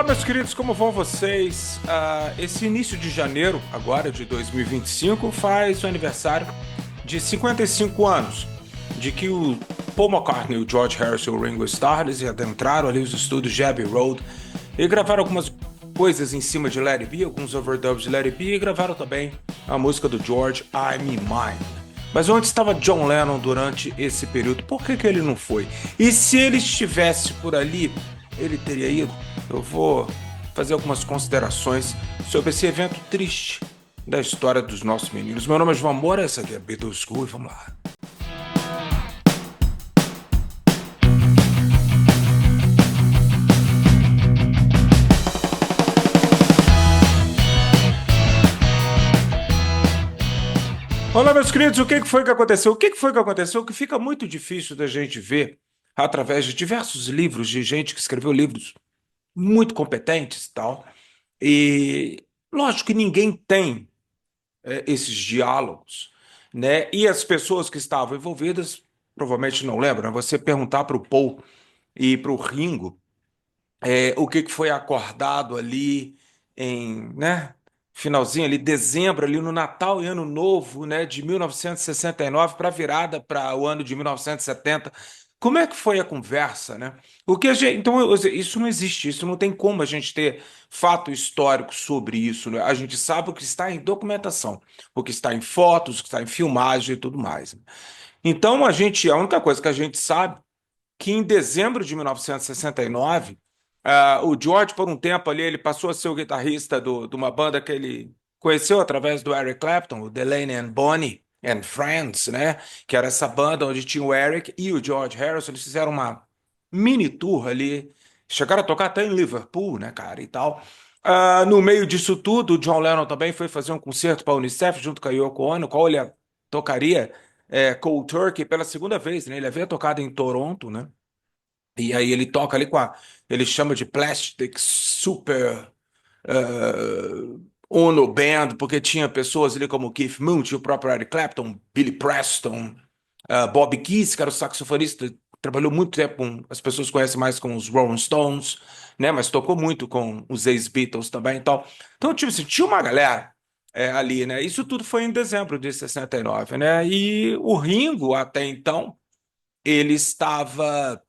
Meus queridos, como vão vocês? Esse início de janeiro, agora de 2025, faz o aniversário de 55 anos de que o Paul McCartney, o George Harrison e o Ringo Starr eles adentraram ali os estúdios de Abbey Road e gravaram algumas coisas em cima de Let It Be, alguns overdubs de Let It Be e gravaram também a música do George, I'm Mine. Mas onde estava John Lennon durante esse período? Por que ele não foi? E se ele estivesse por ali, ele teria ido? Eu vou fazer algumas considerações sobre esse evento triste da história dos nossos meninos. Meu nome é João Moura, essa aqui é Beatles School e vamos lá. Olá, meus queridos, o que foi que aconteceu? O que foi que aconteceu que fica muito difícil da gente ver através de diversos livros de gente que escreveu livros muito competentes e tal. E lógico que ninguém tem esses diálogos, né? E as pessoas que estavam envolvidas provavelmente não lembram. Você perguntar para o Paul e para o Ringo o que foi acordado ali em, né, finalzinho ali, dezembro, ali no Natal e Ano Novo, né, de 1969 para a virada para o ano de 1970. Como é que foi a conversa, né? O que a gente, então, isso não existe, isso não tem como a gente ter fato histórico sobre isso, né? A gente sabe o que está em documentação, o que está em fotos, o que está em filmagem e tudo mais. Então, a única coisa que a gente sabe que em dezembro de 1969, o George, por um tempo ali, ele passou a ser o guitarrista de uma banda que ele conheceu através do Eric Clapton, o Delaney and Bonnie and Friends, né? Que era essa banda onde tinha o Eric e o George Harrison. Eles fizeram uma mini tour ali, chegaram a tocar até em Liverpool, né, cara, e tal. No meio disso tudo, o John Lennon também foi fazer um concerto para a Unicef junto com a Yoko Ono, no qual ele tocaria Cold Turkey pela segunda vez, né? Ele havia tocado em Toronto, né? E aí ele toca ali ele chama de Plastic Super Ono Band, porque tinha pessoas ali como Keith Moon, tinha o próprio Eric Clapton, Billy Preston, Bob Keys, que era o saxofonista, trabalhou muito tempo as pessoas conhecem mais com os Rolling Stones, né? Mas tocou muito com os ex-Beatles também e tal. Então, tipo assim, tinha uma galera ali, né? Isso tudo foi em dezembro de 69, né? E o Ringo, até então, ele estava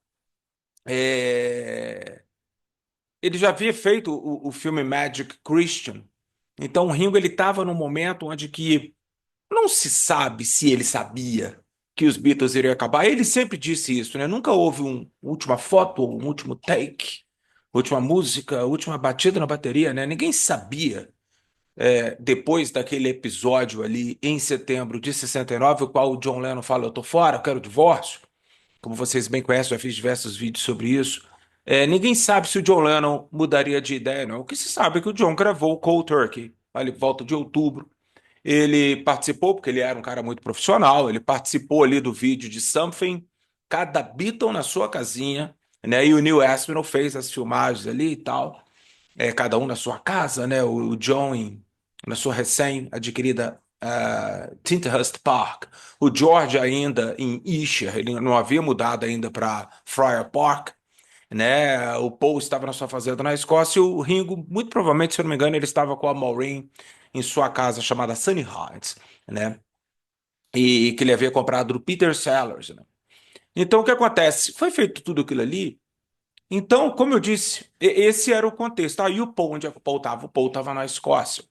é, ele já havia feito o filme Magic Christian. Então o Ringo ele estava num momento onde que não se sabe se ele sabia que os Beatles iriam acabar. Ele sempre disse isso, né? Nunca houve uma última foto, um último take, última música, última batida na bateria, né? Ninguém sabia, depois daquele episódio ali em setembro de 69, o qual o John Lennon fala, eu tô fora, eu quero divórcio. Como vocês bem conhecem, já fiz diversos vídeos sobre isso. Ninguém sabe se o John Lennon mudaria de ideia, não. O que se sabe é que o John gravou o Cold Turkey, ali por volta de outubro. Ele participou, porque ele era um cara muito profissional, ele participou ali do vídeo de Something, cada Beatle na sua casinha, né? E o Neil Aspinall fez as filmagens ali e tal, cada um na sua casa, né? O John na sua recém-adquirida Tinterhurst Park, o George ainda em Esher, ele não havia mudado ainda para Friar Park, né? O Paul estava na sua fazenda na Escócia e o Ringo, muito provavelmente, se eu não me engano, ele estava com a Maureen em sua casa chamada Sunny Heights, né? E que ele havia comprado do Peter Sellers, né? Então, o que acontece? Foi feito tudo aquilo ali. Então, como eu disse, esse era o contexto. Aí o Paul, onde é que o Paul estava? O Paul estava na Escócia.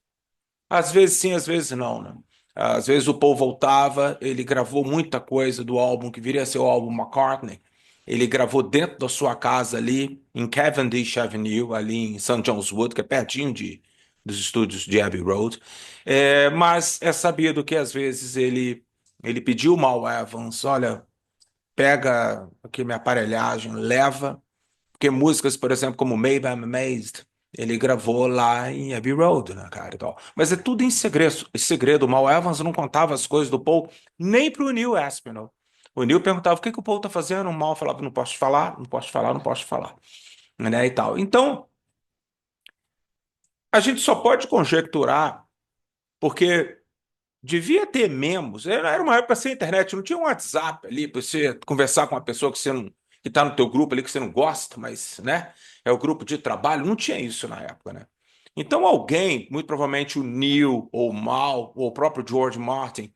Às vezes sim, às vezes não, né? Às vezes o Paul voltava, ele gravou muita coisa do álbum que viria a ser o álbum McCartney. Ele gravou dentro da sua casa ali, em Cavendish Avenue, ali em St. John's Wood, que é pertinho dos estúdios de Abbey Road. Mas é sabido que às vezes ele pediu o Mal Evans, olha, pega aqui minha aparelhagem, leva, porque músicas, por exemplo, como Maybe I'm Amazed, ele gravou lá em Abbey Road, né, cara, e tal. Mas é tudo em segredo. Segredo. O Mal Evans não contava as coisas do Paul nem pro Neil Aspinall. O Neil perguntava o que que o Paul tá fazendo, o Mal falava, não posso falar, não posso falar, não posso falar, né, e tal. Então, a gente só pode conjecturar, porque devia ter memos. Era uma época sem internet, não tinha um WhatsApp ali para você conversar com uma pessoa que você não, que está no teu grupo ali que você não gosta, mas, né, é o grupo de trabalho. Não tinha isso na época, né? Então alguém, muito provavelmente o Neil ou o Mal ou o próprio George Martin,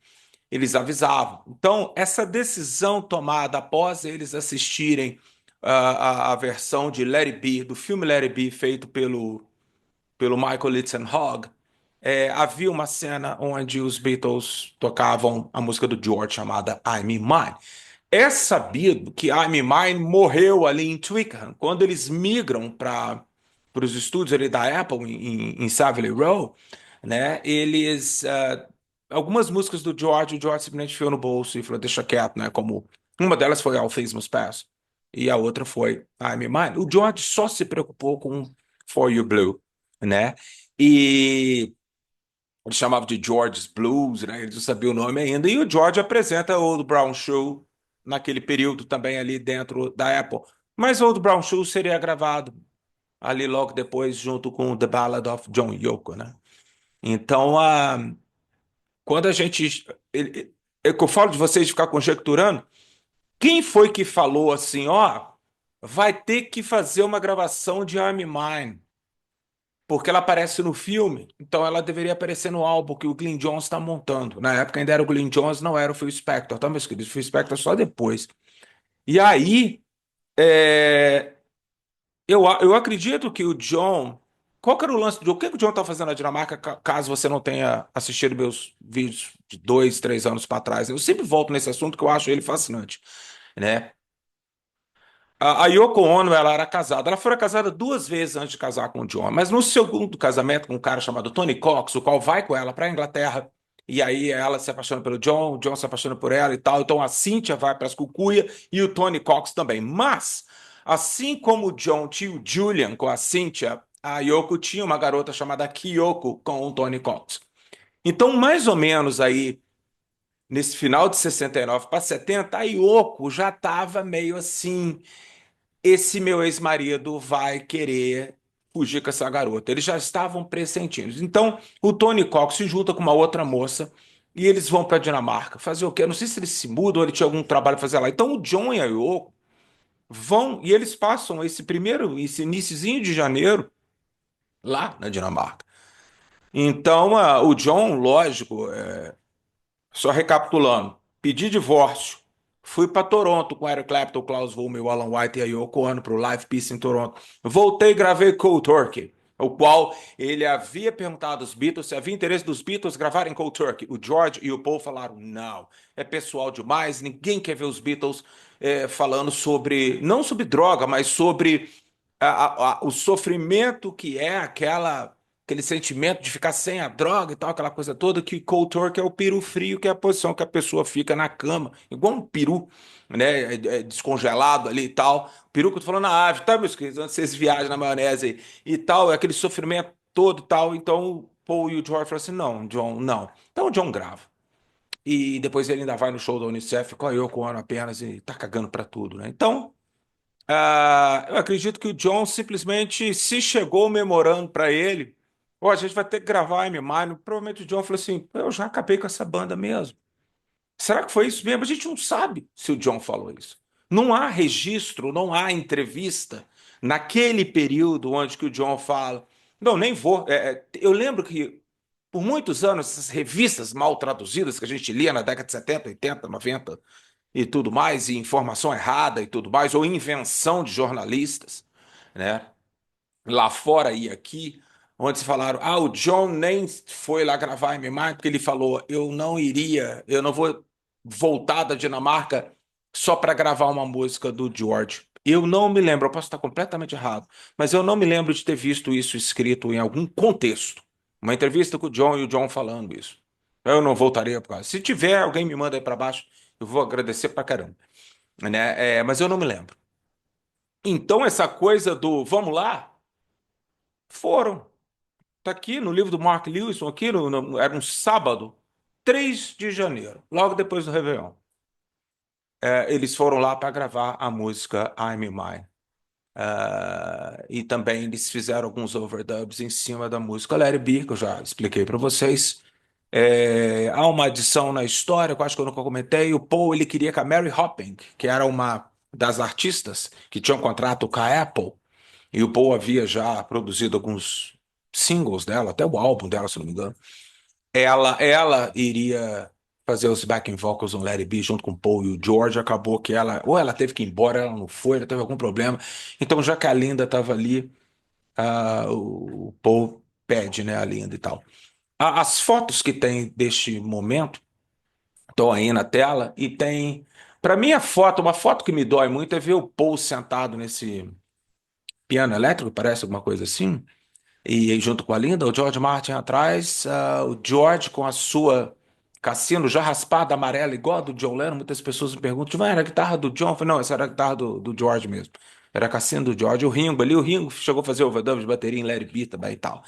eles avisavam. Então essa decisão tomada após eles assistirem a versão de Let It Be, do filme Let It Be, feito pelo Michael Litzenhog, havia uma cena onde os Beatles tocavam a música do George chamada I'm in Mine. É sabido que Amy Mine morreu ali em Twickenham. Quando eles migram para os estúdios ali da Apple em Savile Row, né? Algumas músicas do George, o George simplesmente enfiou no bolso e falou, deixa quieto, né? Como uma delas foi All Things Must Pass e a outra foi I'm in Mine. O George só se preocupou com For You Blue, né? E ele chamava de George's Blues, né? Ele não sabia o nome ainda. E o George apresenta Old Brown Shoe naquele período também ali dentro da Apple. Mas Old Brown Shoe seria gravado ali logo depois, junto com The Ballad of John Yoko, né? Então, quando a gente. É que eu falo de vocês ficar conjecturando, quem foi que falou assim, ó, vai ter que fazer uma gravação de I'm Mine? Porque ela aparece no filme, então ela deveria aparecer no álbum que o Glyn Johns está montando. Na época ainda era o Glyn Johns, não era o Phil Spector, tá, meus queridos? O Phil Spector só depois. E aí, é, eu acredito que o John. Qual que era o lance do John? O que que o John tá fazendo na Dinamarca, caso você não tenha assistido meus vídeos de 2, 3 anos para trás? Eu sempre volto nesse assunto que eu acho ele fascinante, né? A Yoko Ono, ela era casada. Ela foi casada 2 vezes antes de casar com o John, mas no segundo casamento com um cara chamado Tony Cox, o qual vai com ela para a Inglaterra, e aí ela se apaixona pelo John, o John se apaixona por ela e tal. Então a Cynthia vai para as Cucuia e o Tony Cox também. Mas, assim como o John tinha o Julian com a Cynthia, a Yoko tinha uma garota chamada Kyoko com o Tony Cox. Então, mais ou menos aí, nesse final de 69 para 70, a Yoko já estava meio assim, esse meu ex-marido vai querer fugir com essa garota. Eles já estavam pressentindo. Então, o Tony Cox se junta com uma outra moça e eles vão para Dinamarca. Fazer o quê? Eu não sei se eles se mudam ou ele tinha algum trabalho para fazer lá. Então, o John e a Yoko vão e eles passam esse iniciozinho de janeiro lá na Dinamarca. Então, o John, lógico, só recapitulando, pedi divórcio. Fui para Toronto com Eric Clapton, Klaus Volmer, Alan White e a Yoko Ono para o Live Peace em Toronto. Voltei e gravei Cold Turkey, o qual ele havia perguntado aos Beatles se havia interesse dos Beatles gravarem Cold Turkey. O George e o Paul falaram, não, é pessoal demais, ninguém quer ver os Beatles falando sobre, não sobre droga, mas sobre o sofrimento que é aquele sentimento de ficar sem a droga e tal, aquela coisa toda, que cold turkey é o peru frio, que é a posição que a pessoa fica na cama, igual um peru, né, descongelado ali e tal. Peru que eu tô falando na ave, tá, meus queridos, antes vocês viajam na maionese aí, e tal, é aquele sofrimento todo e tal. Então o Paul e o George falaram assim, não, John, não. Então o John grava. E depois ele ainda vai no show da Unicef com a Yoko Ono apenas e tá cagando pra tudo, né? Então, eu acredito que o John simplesmente se chegou memorando para ele, ó, a gente vai ter que gravar M. Mine. Provavelmente o John falou assim, eu já acabei com essa banda mesmo. Será que foi isso mesmo? A gente não sabe se o John falou isso. Não há registro, não há entrevista naquele período onde que o John fala, não, nem vou. Eu lembro que por muitos anos essas revistas mal traduzidas que a gente lia na década de 70, 80, 90 e tudo mais, e informação errada e tudo mais, ou invenção de jornalistas, né? Lá fora e aqui, onde se falaram, o John nem foi lá gravar em Myanmar, porque ele falou, eu não iria, eu não vou voltar da Dinamarca só para gravar uma música do George. Eu não me lembro, eu posso estar completamente errado, mas eu não me lembro de ter visto isso escrito em algum contexto. Uma entrevista com o John e o John falando isso. Eu não voltaria por causa. Se tiver, alguém me manda aí para baixo, eu vou agradecer pra caramba, né? Mas eu não me lembro. Então, essa coisa do vamos lá, foram. Tá aqui no livro do Mark Lewis, aqui era um sábado, 3 de janeiro, logo depois do Réveillon. Eles foram lá para gravar a música I'm in Mine. E também eles fizeram alguns overdubs em cima da música Let It Be, que eu já expliquei para vocês. Há uma adição na história, que eu acho que eu nunca comentei. O Paul ele queria que a Mary Hopping, que era uma das artistas que tinham contrato com a Apple, e o Paul havia já produzido alguns singles dela, até o álbum dela, se não me engano. Ela iria fazer os backing vocals no Let It Be junto com o Paul e o George. Acabou que ou ela teve que ir embora, ela não foi, ela teve algum problema. Então, já que a Linda estava ali, o Paul pede, né, a Linda e tal. As fotos que tem deste momento estão aí na tela e tem. Para mim, uma foto que me dói muito é ver o Paul sentado nesse piano elétrico, parece alguma coisa assim. E aí, junto com a Linda, o George Martin atrás, o George com a sua Cassino já raspada, amarela, igual a do John Lennon. Muitas pessoas me perguntam, "Mas era a guitarra do John?" Eu falei, não, essa era a guitarra do George mesmo. Era a Cassino do George. O Ringo chegou a fazer overdub de bateria em Let It Be também e tal.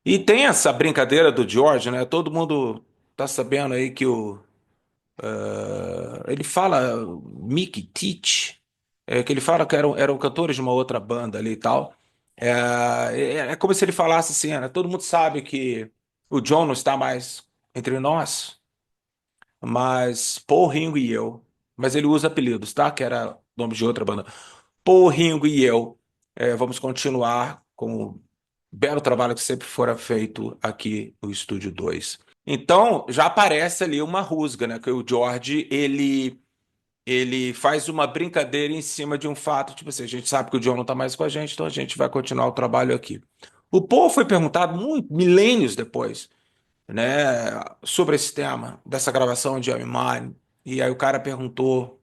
E tem essa brincadeira do George, né? Todo mundo tá sabendo aí que ele fala Mickey Teach, que ele fala que eram cantores de uma outra banda ali e tal. É como se ele falasse assim, né? Todo mundo sabe que o John não está mais entre nós, mas Paul, Ringo e eu. Mas ele usa apelidos, tá? Que era nome de outra banda. Paul, Ringo e eu vamos continuar com o belo trabalho que sempre fora feito aqui no Estúdio 2. Então, já aparece ali uma rusga, né? Que o George, ele faz uma brincadeira em cima de um fato, tipo assim, a gente sabe que o John não está mais com a gente, então a gente vai continuar o trabalho aqui. O Paul foi perguntado milênios depois, né, sobre esse tema, dessa gravação de I'm Mine, e aí o cara perguntou,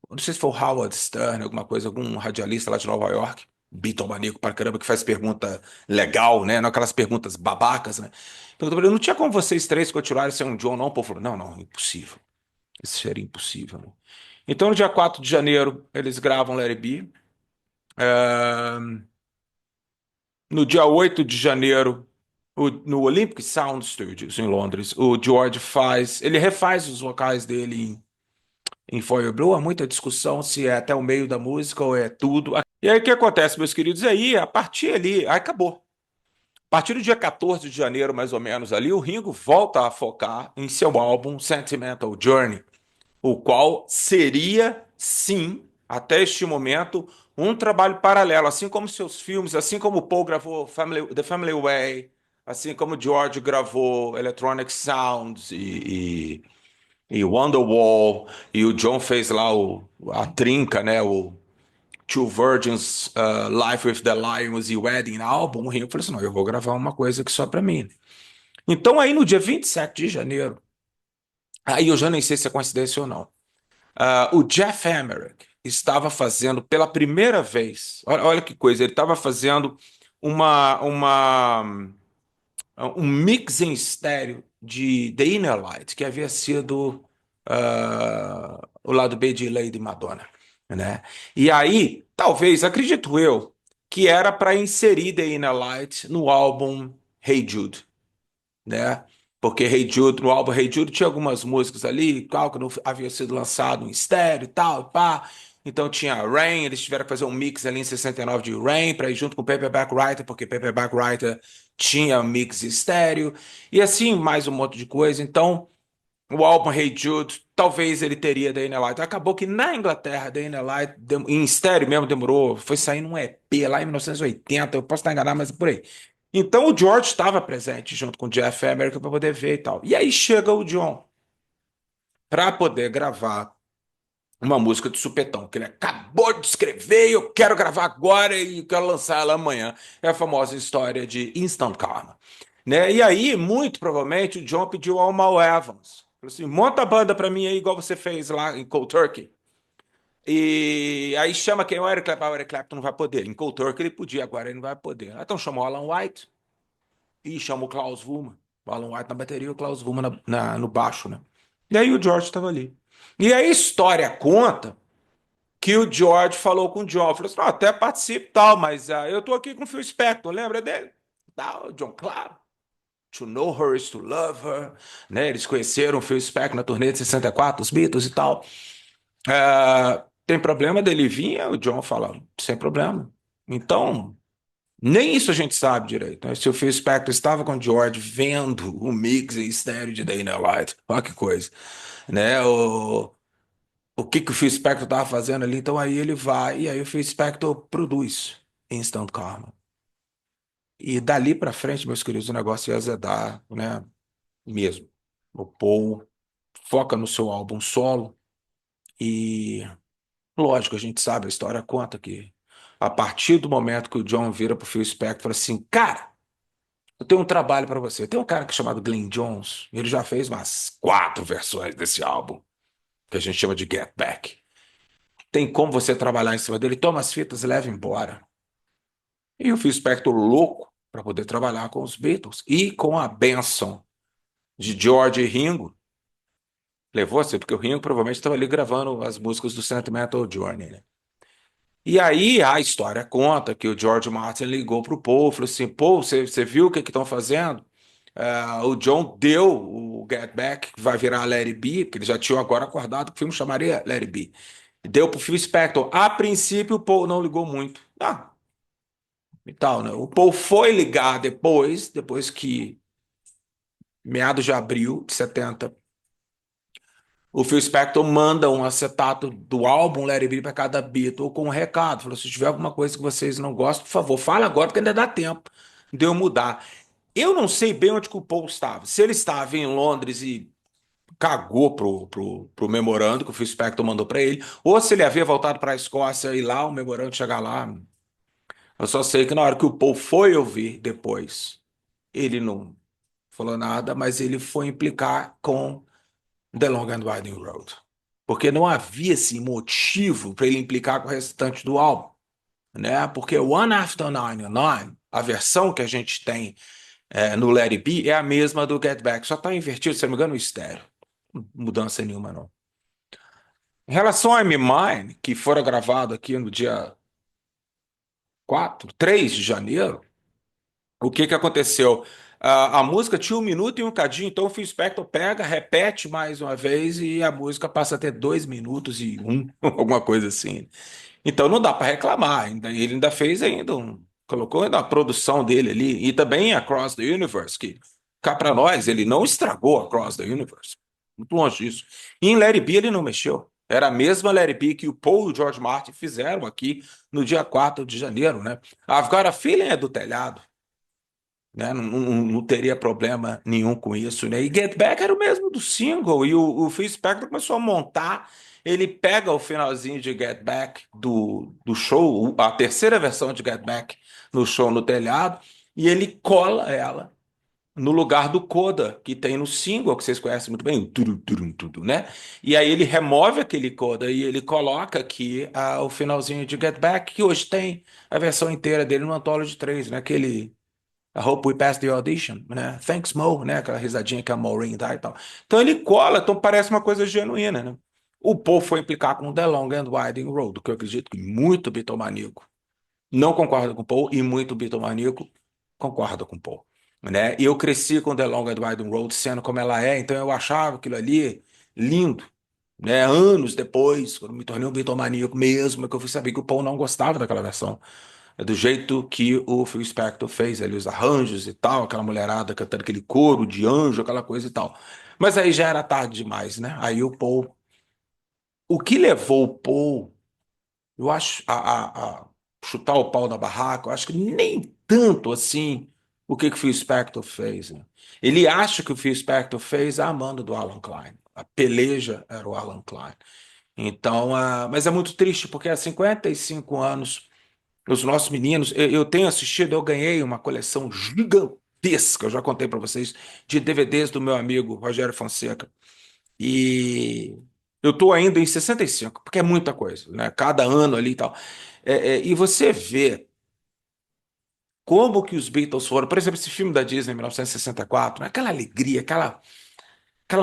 não sei se foi o Howard Stern, alguma coisa, algum radialista lá de Nova York, bitomaníaco pra caramba, que faz pergunta legal, né, não aquelas perguntas babacas, né, perguntou pra ele, não tinha como vocês três continuarem sem um John, não? O Paul falou, não, não, impossível, isso seria impossível, né? Então, no dia 4 de janeiro, eles gravam Let It Be. No dia 8 de janeiro, no Olympic Sound Studios, em Londres, o George ele refaz os vocais dele em For You Blue. Há muita discussão se é até o meio da música ou é tudo. E aí, o que acontece, meus queridos? Aí, a partir ali, aí acabou. A partir do dia 14 de janeiro, mais ou menos ali, o Ringo volta a focar em seu álbum Sentimental Journey, o qual seria, sim, até este momento, um trabalho paralelo, assim como seus filmes, assim como o Paul gravou The Family Way, assim como o George gravou Electronic Sounds e Wonderwall, e o John fez lá a trinca, né, o Two Virgins, Life with the Lions e Wedding Album. O Ringo falou assim, não, eu vou gravar uma coisa aqui só para mim. Então aí no dia 27 de janeiro, aí eu já nem sei se é coincidência ou não, o Jeff Emerick estava fazendo pela primeira vez, olha que coisa, ele estava fazendo uma, um mix em estéreo de The Inner Light, que havia sido o lado B de Lady Madonna, né? E aí, talvez, acredito eu, que era para inserir The Inner Light no álbum Hey Jude, né? Porque Hey Jude, no álbum Hey Jude tinha algumas músicas ali, qual que não havia sido lançado em estéreo e tal, pá. Então tinha Rain, eles tiveram que fazer um mix ali em 69 de Rain para ir junto com Paperback Writer, porque Paperback Writer tinha mix estéreo, e assim mais um monte de coisa. Então, o álbum Hey Jude, talvez ele teria The Inner Light. Acabou que na Inglaterra, The Inner Light, em estéreo mesmo, demorou, foi saindo um EP lá em 1980, eu posso estar enganado, mas é por aí. Então o George estava presente junto com o Jeff Emerick para poder ver e tal. E aí chega o John para poder gravar uma música de supetão, que ele acabou de escrever, e eu quero gravar agora e quero lançar ela amanhã. É a famosa história de Instant Karma, né? E aí, muito provavelmente, o John pediu ao Mal Evans, falou assim, monta a banda para mim aí, igual você fez lá em Cold Turkey. E aí chama quem? O Eric Clapton não vai poder. Em Cold Turkey ele podia, agora ele não vai poder. Então chamou o Alan White e chamou o Klaus Wumer. O Alan White na bateria e o Klaus Wumer no baixo, né? E aí o George estava ali. E aí a história conta que o George falou com o John, falou assim, não, até participo e tal, mas eu tô aqui com o Phil Spector, lembra dele? Tá, o John, claro. To know her is to love her, né? Eles conheceram o Phil Spector na turnê de 64, os Beatles e tal. Tem problema dele vir? O John fala, sem problema. Então, nem isso a gente sabe direito, né? Se o Phil Spector estava com o George vendo o mix em estéreo de Day Night Light, olha que coisa, né? o que que o Phil Spector estava fazendo ali. Então aí ele vai e aí o Phil Spector produz Instant Karma. E dali para frente, meus queridos, o negócio ia azedar, né? Mesmo. O Paul foca no seu álbum solo e, lógico, a gente sabe, a história conta que a partir do momento que o John vira pro Phil Spector e fala assim, cara, eu tenho um trabalho para você. Tem um cara que é chamado Glenn Jones, ele já fez umas 4 versões desse álbum, que a gente chama de Get Back. Tem como você trabalhar em cima dele? Toma as fitas e leva embora. E o Phil Spector louco para poder trabalhar com os Beatles e com a benção de George e Ringo. Levou-se, porque o Ringo provavelmente estava ali gravando as músicas do Sentimental Journey, né? E aí a história conta que o George Martin ligou pro Paul, falou assim, Paul, você viu o que estão fazendo? O John deu o Get Back, que vai virar Let It Be, porque eles já tinham agora acordado que o filme chamaria Let It Be. Deu pro Phil Spector. A princípio, o Paul não ligou muito. Ah, e tal, né? O Paul foi ligar depois que, meados de abril de 70, o Phil Spector manda um acetato do álbum Let It Be para cada Beatle com um recado. Falou: se tiver alguma coisa que vocês não gostam, por favor, fala agora, porque ainda dá tempo de eu mudar. Eu não sei bem onde que o Paul estava. Se ele estava em Londres e cagou pro memorando que o Phil Spector mandou para ele, ou se ele havia voltado para a Escócia e lá o memorando chegar lá. Eu só sei que na hora que o Paul foi ouvir depois, ele não falou nada, mas ele foi implicar com The Long and Winding Road. Porque não havia esse motivo para ele implicar com o restante do álbum, né? Porque One After Nine, a versão que a gente tem no Let It Be é a mesma do Get Back, só está invertido, se não me engano, o estéreo. Mudança nenhuma, não. Em relação a I'm Mine, que fora gravado aqui no dia 3 de janeiro, o que que aconteceu? A música tinha 1 minuto e um cadinho, então o Phil Spector pega, repete mais uma vez e a música passa a ter 2 minutos e 1, alguma coisa assim. Então não dá para reclamar. Ele ainda fez ainda colocou ainda a produção dele ali e também Across the Universe, que cá para nós ele não estragou Across the Universe, muito longe disso. E em Let It Be ele não mexeu. Era a mesma Let It Be que o Paul e o George Martin fizeram aqui no dia 4 de janeiro, né? I've Got a Feeling é do telhado, né? Não teria problema nenhum com isso, né? E Get Back era o mesmo do single, e o Phil Spector começou a montar. Ele pega o finalzinho de Get Back do show, a terceira versão de Get Back no show no telhado, e ele cola ela no lugar do coda que tem no single, que vocês conhecem muito bem, o turum, turum, tudo, né? E aí ele remove aquele coda e ele coloca aqui o finalzinho de Get Back, que hoje tem a versão inteira dele no Anthology 3, né? Aquele I hope we passed the audition, né? Thanks, Mo, né? Aquela risadinha que a Maureen dá e tal. Então ele cola, então parece uma coisa genuína, né? O Paul foi implicar com The Long and Winding Road, que eu acredito que muito bitomaníaco não concorda com o Paul e muito bitomaníaco concorda com o Paul, né? E eu cresci com The Long and Winding Road sendo como ela é, então eu achava aquilo ali lindo, né? Anos depois, quando me tornei um bitomaníaco mesmo, é que eu fui saber que o Paul não gostava daquela versão. É do jeito que o Phil Spector fez ali, os arranjos e tal, aquela mulherada cantando aquele coro de anjo, aquela coisa e tal. Mas aí já era tarde demais, né? Aí o Paul. O que levou o Paul, eu acho, a chutar o pau na barraca, eu acho que nem tanto assim o que o Phil Spector fez, né? Ele acha que o Phil Spector fez a Amanda do Alan Klein. A peleja era o Alan Klein. Então, mas é muito triste, porque há 55 anos. Os nossos meninos, eu tenho assistido, eu ganhei uma coleção gigantesca, eu já contei para vocês, de DVDs do meu amigo Rogério Fonseca. E eu estou ainda em 65, porque é muita coisa, né? Cada ano ali e tal. E você vê como que os Beatles foram, por exemplo, esse filme da Disney, 1964, né? Aquela alegria, aquela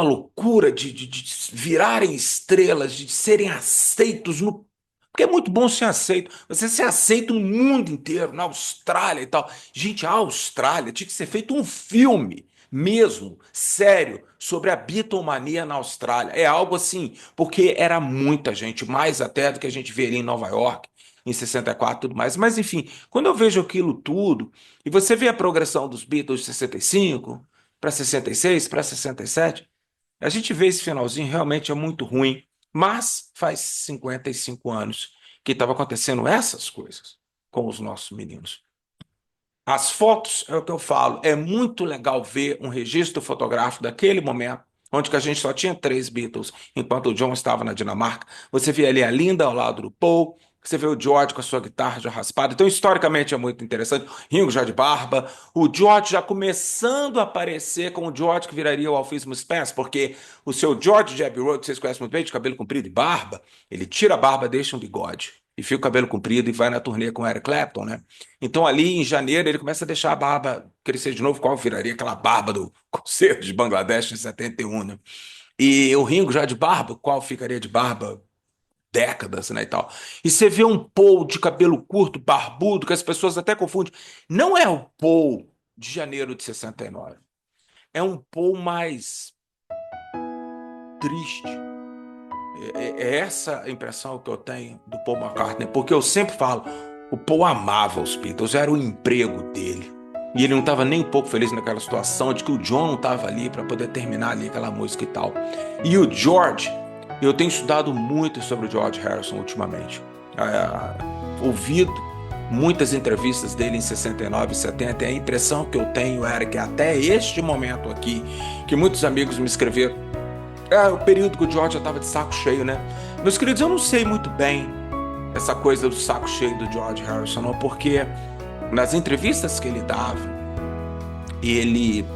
loucura de virarem estrelas, de serem aceitos no. Porque é muito bom ser aceito. Você ser aceito no mundo inteiro, na Austrália e tal. Gente, a Austrália tinha que ser feito um filme mesmo, sério, sobre a bitomania na Austrália. É algo assim, porque era muita gente, mais até do que a gente vê ali em Nova York, em 64 e tudo mais. Mas enfim, quando eu vejo aquilo tudo, e você vê a progressão dos Beatles de 65 para 66, para 67, a gente vê esse finalzinho realmente é muito ruim. Mas faz 55 anos que estava acontecendo essas coisas com os nossos meninos. As fotos, é o que eu falo, é muito legal ver um registro fotográfico daquele momento, onde que a gente só tinha 3 Beatles, enquanto o John estava na Dinamarca. Você vê ali a Linda ao lado do Paul, você vê o George com a sua guitarra já raspada. Então, historicamente, é muito interessante. Ringo já de barba, o George já começando a aparecer com o George que viraria o Alfismo Spence, porque o seu George de Abbey Road, que vocês conhecem muito bem, de cabelo comprido e barba, ele tira a barba, deixa um bigode. E fica o cabelo comprido e vai na turnê com o Eric Clapton, né? Então, ali em janeiro, ele começa a deixar a barba crescer de novo, qual viraria aquela barba do concerto de Bangladesh em 71, né? E o Ringo já de barba, qual ficaria de barba décadas, né, e tal. E você vê um Paul de cabelo curto, barbudo, que as pessoas até confundem. Não é o Paul de janeiro de 69. É um Paul mais triste. É essa a impressão que eu tenho do Paul McCartney, porque eu sempre falo, o Paul amava os Beatles, era o emprego dele. E ele não estava nem um pouco feliz naquela situação de que o John não estava ali para poder terminar ali aquela música e tal. E o George, eu tenho estudado muito sobre o George Harrison ultimamente. Ouvido muitas entrevistas dele em 69 e 70, e a impressão que eu tenho era que até este momento aqui, que muitos amigos me escreveram, o período que o George já estava de saco cheio, né? Meus queridos, eu não sei muito bem essa coisa do saco cheio do George Harrison, não, porque nas entrevistas que ele dava, ele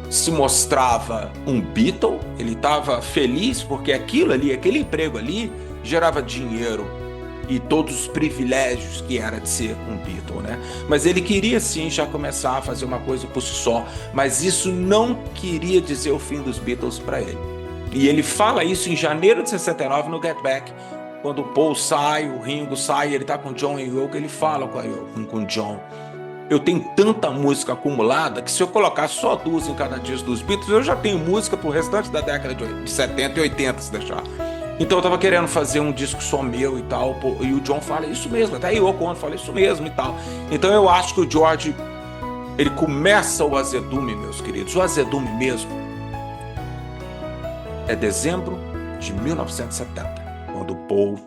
se mostrava um Beatle, ele estava feliz porque aquilo ali, aquele emprego ali, gerava dinheiro e todos os privilégios que era de ser um Beatle, né? Mas ele queria sim já começar a fazer uma coisa por si só, mas isso não queria dizer o fim dos Beatles para ele. E ele fala isso em janeiro de 69 no Get Back, quando o Paul sai, o Ringo sai, ele tá com o John e o Yoko, ele fala com o John: eu tenho tanta música acumulada que se eu colocar só 2 em cada disco dos Beatles, eu já tenho música pro restante da década de 70 e 80, se deixar. Então eu tava querendo fazer um disco só meu e tal, e o John fala isso mesmo, até eu quando fala isso mesmo e tal. Então eu acho que o George, ele começa o azedume, meus queridos. O azedume mesmo é dezembro de 1970, quando o Paul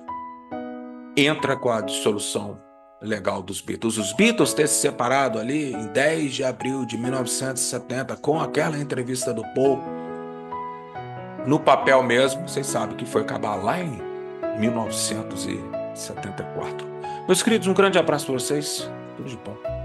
entra com a dissolução legal dos Beatles. Os Beatles ter se separado ali em 10 de abril de 1970, com aquela entrevista do Paul, no papel mesmo, vocês sabem que foi acabar lá em 1974. Meus queridos, um grande abraço para vocês. Tudo de bom.